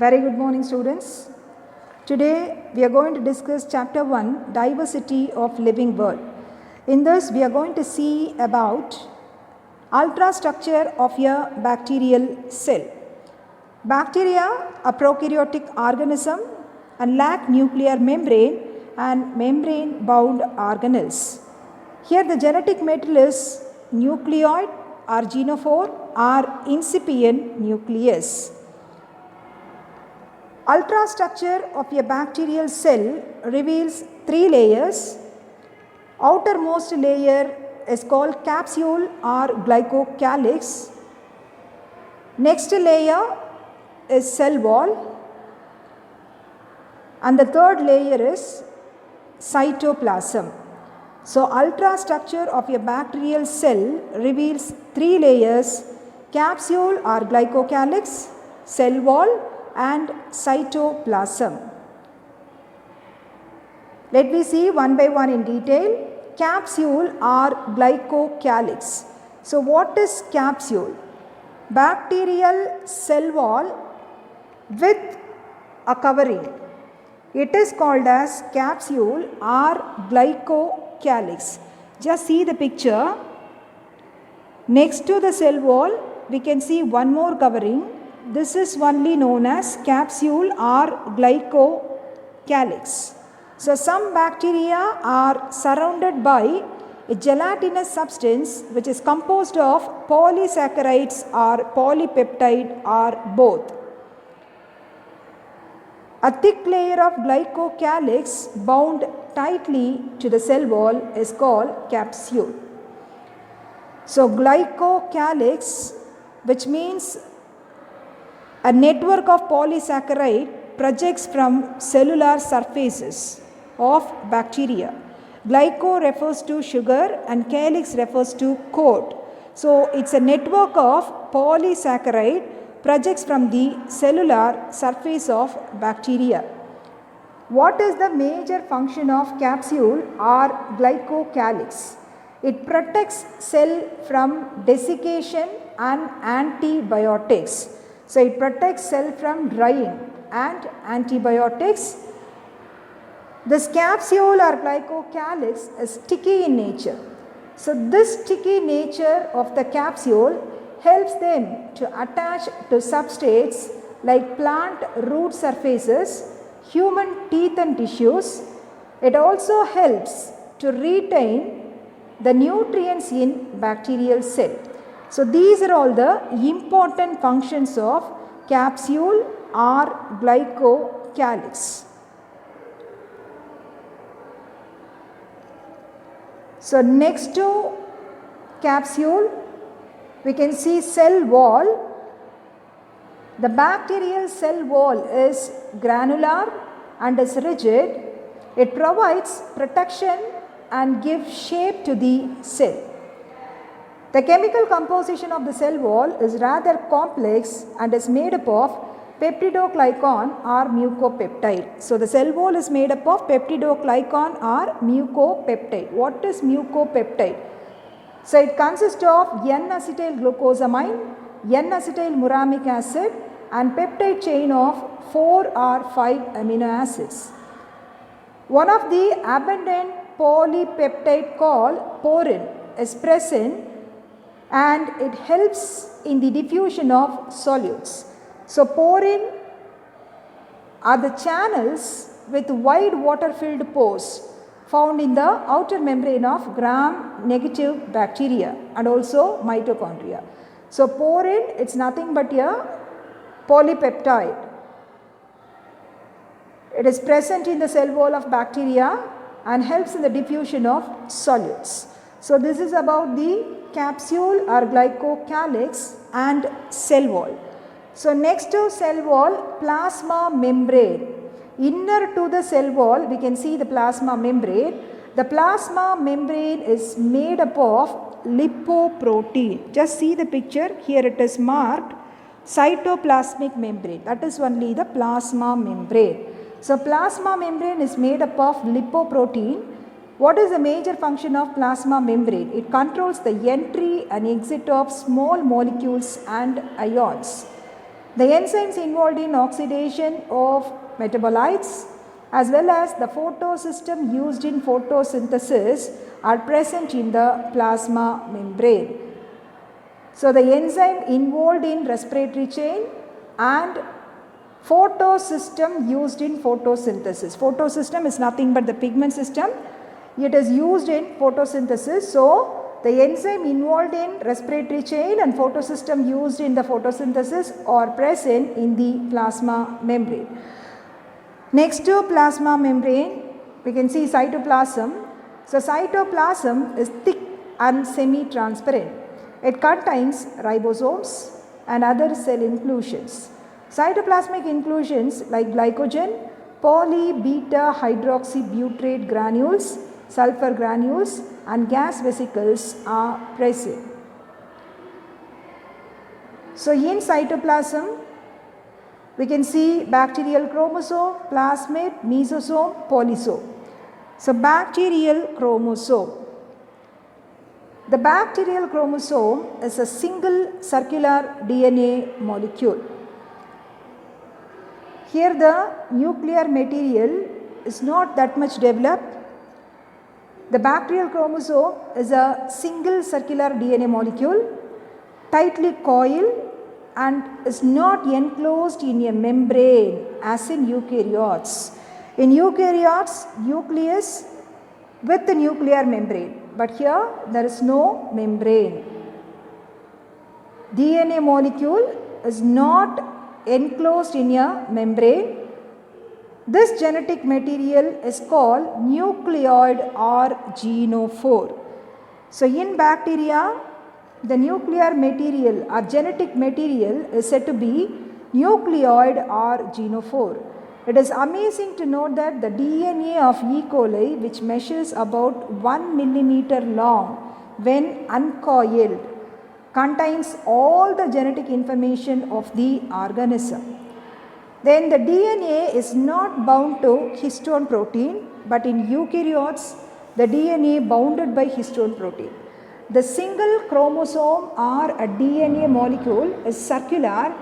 Very good morning, students. Today we are going to discuss chapter 1, diversity of living world. In this we are going to see about ultrastructure of a bacterial cell. Bacteria are prokaryotic organism and lack nuclear membrane and membrane bound organelles. Here the genetic material is nucleoid or genophore or incipient nucleus. Ultrastructure of a bacterial cell reveals three layers. Outermost layer is called capsule or glycocalyx. Next layer is cell wall, and the third layer is cytoplasm. So ultrastructure of a bacterial cell reveals three layers: capsule or glycocalyx, cell wall and cytoplasm. Let me see one by one in detail. Capsule or glycocalyx. So what is capsule? Bacterial cell wall with a covering. It is called as capsule or glycocalyx. Just see the picture. Next to the cell wall we can see one more covering. This is only known as capsule or glycocalyx. So some bacteria are surrounded by a gelatinous substance which is composed of polysaccharides or polypeptide or both. A thick layer of glycocalyx bound tightly to the cell wall is called capsule. So glycocalyx, which means a network of polysaccharide, projects from cellular surfaces of bacteria. Glyco refers to sugar and calyx refers to coat. So it's a network of polysaccharide projects from the cellular surface of bacteria. What is the major function of capsule or glycocalyx? It protects cell from desiccation and antibiotics. So it protects cell from drying and antibiotics. This capsule or glycocalyx is sticky in nature. So this sticky nature of the capsule helps them to attach to substrates like plant root surfaces, human teeth and tissues. It also helps to retain the nutrients in bacterial cell. So these are all the important functions of capsule or glycocalyx. So next to capsule we can see cell wall. The bacterial cell wall is granular and is rigid. It provides protection and gives shape to the cell. The chemical composition of the cell wall is rather complex and is made up of peptidoglycan or mucopeptide. So the cell wall is made up of peptidoglycan or mucopeptide. What is mucopeptide? So it consists of N-acetyl glucosamine, N-acetyl muramic acid and peptide chain of 4 or 5 amino acids. One of the abundant polypeptide called porin is present and it helps in the diffusion of solutes. So porin are the channels with wide water filled pores found in the outer membrane of gram-negative bacteria and also mitochondria. So porin, it's nothing but a polypeptide. It is present in the cell wall of bacteria and helps in the diffusion of solutes. So this is about the capsule or glycocalyx and cell wall. So next to cell wall, plasma membrane. Inner to the cell wall we can see the plasma membrane. The plasma membrane is made up of lipoprotein. Just see the picture, here it is marked cytoplasmic membrane. That is only the plasma membrane. So plasma membrane is made up of lipoprotein. What is the major function of plasma membrane? It controls the entry and exit of small molecules and ions. The enzymes involved in oxidation of metabolites as well as the photosystem used in photosynthesis are present in the plasma membrane. So, the enzyme involved in respiratory chain and photosystem used in photosynthesis. Photosystem is nothing but the pigment system. It is used in photosynthesis. So, the enzyme involved in respiratory chain and photosystem used in the photosynthesis are present in the plasma membrane. Next to plasma membrane, we can see cytoplasm. So, cytoplasm is thick and semi-transparent. It contains ribosomes and other cell inclusions. Cytoplasmic inclusions like glycogen, poly-beta hydroxybutyrate granules, sulfur granules and gas vesicles are present. So, in cytoplasm, we can see bacterial chromosome, plasmid, mesosome, polysome. So, bacterial chromosome. The bacterial chromosome is a single circular DNA molecule. Here the nuclear material is not that much developed. The bacterial chromosome is a single circular DNA molecule, tightly coiled and is not enclosed in a membrane as in eukaryotes. In eukaryotes, nucleus with the nuclear membrane, but here there is no membrane. DNA molecule is not enclosed in a membrane. This genetic material is called nucleoid or genophore. So, in bacteria, the nuclear material or genetic material is said to be nucleoid or genophore. It is amazing to note that the DNA of E. coli, which measures about 1 millimeter long when uncoiled, contains all the genetic information of the organism. Then the DNA is not bound to histone protein, but in eukaryotes, the DNA bounded by histone protein. The single chromosome or a DNA molecule is circular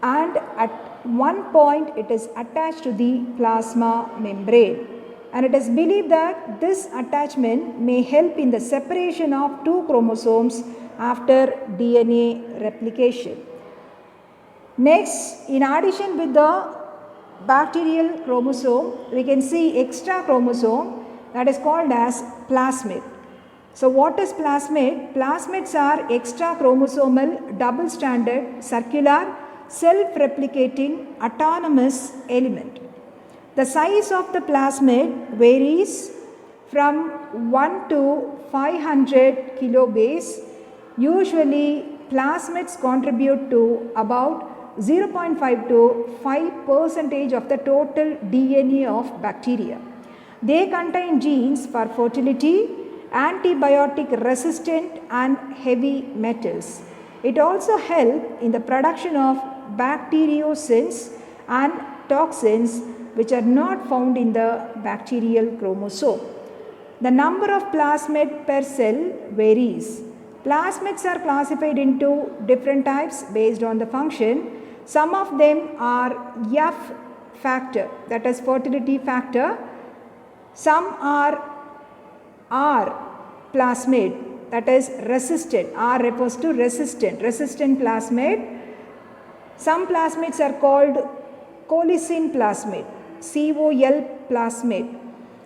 and at one point it is attached to the plasma membrane, and it is believed that this attachment may help in the separation of two chromosomes after DNA replication. Next, in addition with the bacterial chromosome, we can see extra chromosome that is called as plasmid. So, what is plasmid? Plasmids are extra chromosomal double-stranded circular self-replicating autonomous element. The size of the plasmid varies from 1 to 500 kilobase. Usually plasmids contribute to about 0.5 to 5% of the total DNA of bacteria. They contain genes for fertility, antibiotic resistant and heavy metals. It also helps in the production of bacteriocins and toxins which are not found in the bacterial chromosome. The number of plasmid per cell varies. Plasmids are classified into different types based on the function. Some of them are F factor, that is fertility factor. Some are R plasmid, that is resistant. R refers to resistant plasmid. Some plasmids are called colicin plasmid, COL plasmid.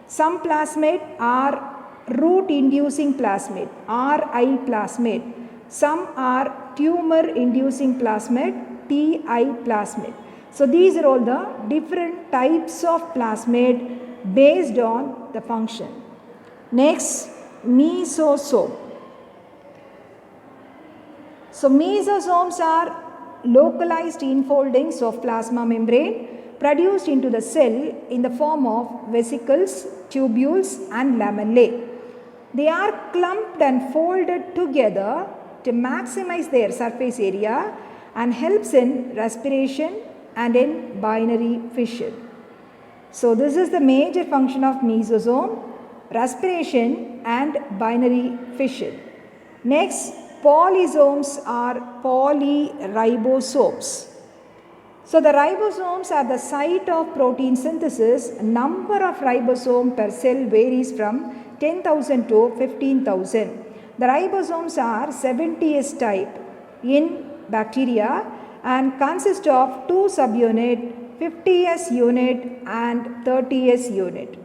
Some plasmid are root inducing plasmid, RI plasmid. Some are tumor inducing plasmid, TI plasmid. So, these are all the different types of plasmid based on the function. Next, mesosome. So, mesosomes are localized enfoldings of plasma membrane produced into the cell in the form of vesicles, tubules and lamellae. They are clumped and folded together to maximize their surface area and helps in respiration and in binary fission. So, this is the major function of mesosome, respiration and binary fission. Next, polysomes are polyribosomes. So the ribosomes are the site of protein synthesis. Number of ribosome per cell varies from 10,000 to 15,000. The ribosomes are 70S type in bacteria and consist of 2 subunit, 50S unit and 30S unit.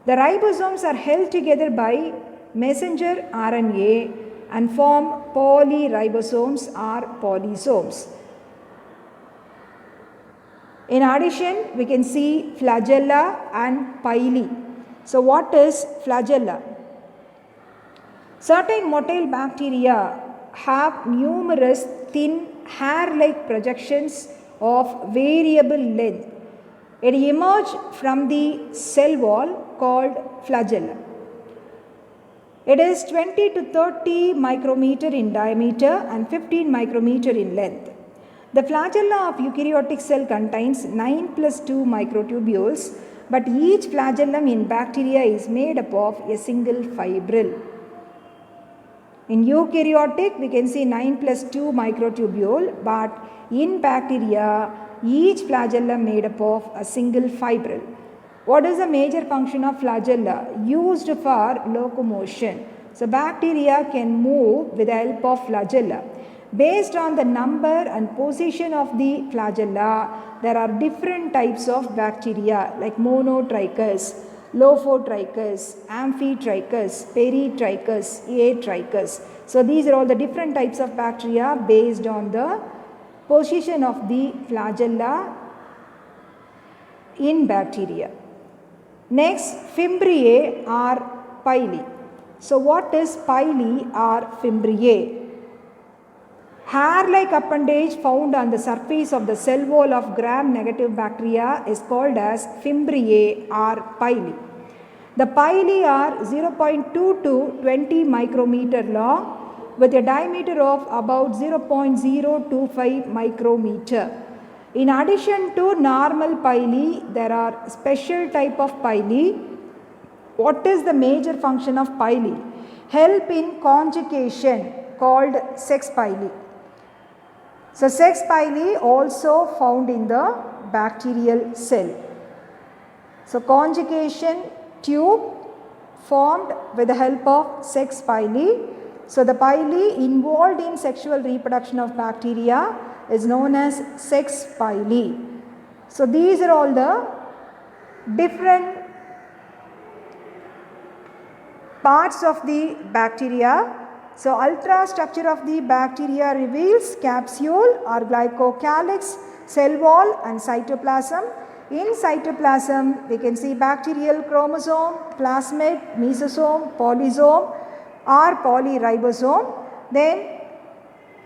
The ribosomes are held together by messenger RNA and form polyribosomes or polysomes. In addition, we can see flagella and pili. So what is flagella? Certain motile bacteria have numerous thin hair-like projections of variable length. It emerges from the cell wall called flagella. It is 20 to 30 micrometer in diameter and 15 micrometer in length. The flagella of eukaryotic cell contains 9 plus 2 microtubules, but each flagellum in bacteria is made up of a single fibril. In eukaryotic, we can see 9 plus 2 microtubule, but in bacteria, each flagellum made up of a single fibril. What is the major function of flagella? Used for locomotion. So bacteria can move with the help of flagella. Based on the number and position of the flagella, there are different types of bacteria like monotrichous, lophotrichous, amphitrichous, peritrichous, atrichous. So these are all the different types of bacteria based on the position of the flagella in bacteria. Next, Fimbriae or pili. So what is pili or Fimbriae? Hair-like appendage found on the surface of the cell wall of gram-negative bacteria is called as Fimbriae or pili. The pili are 0.2 to 20 micrometer long with a diameter of about 0.025 micrometer. In addition to normal pili, there are special type of pili. What is the major function of pili? Help in conjugation called sex pili. So sex pili also found in the bacterial cell. So conjugation tube formed with the help of sex pili. So the pili involved in sexual reproduction of bacteria is known as sex pili. So these are all the different parts of the bacteria. So ultrastructure of the bacteria reveals capsule or glycocalyx, cell wall and cytoplasm. In cytoplasm, we can see bacterial chromosome, plasmid, mesosome, polysome or polyribosome. Then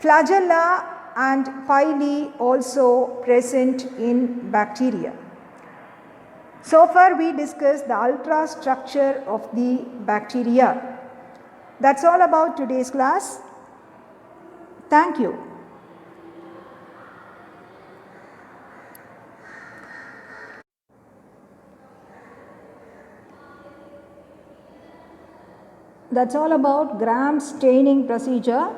flagella and pili also present in bacteria. So far we discussed the ultrastructure of the bacteria. That's all about today's class. Thank you. That's all about gram staining procedure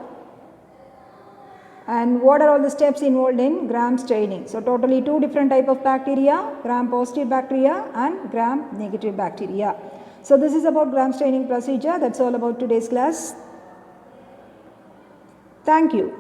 and what are all the steps involved in gram staining. So totally two different type of bacteria, gram positive bacteria and gram negative bacteria. So this is about gram staining procedure. That's all about today's class. Thank you.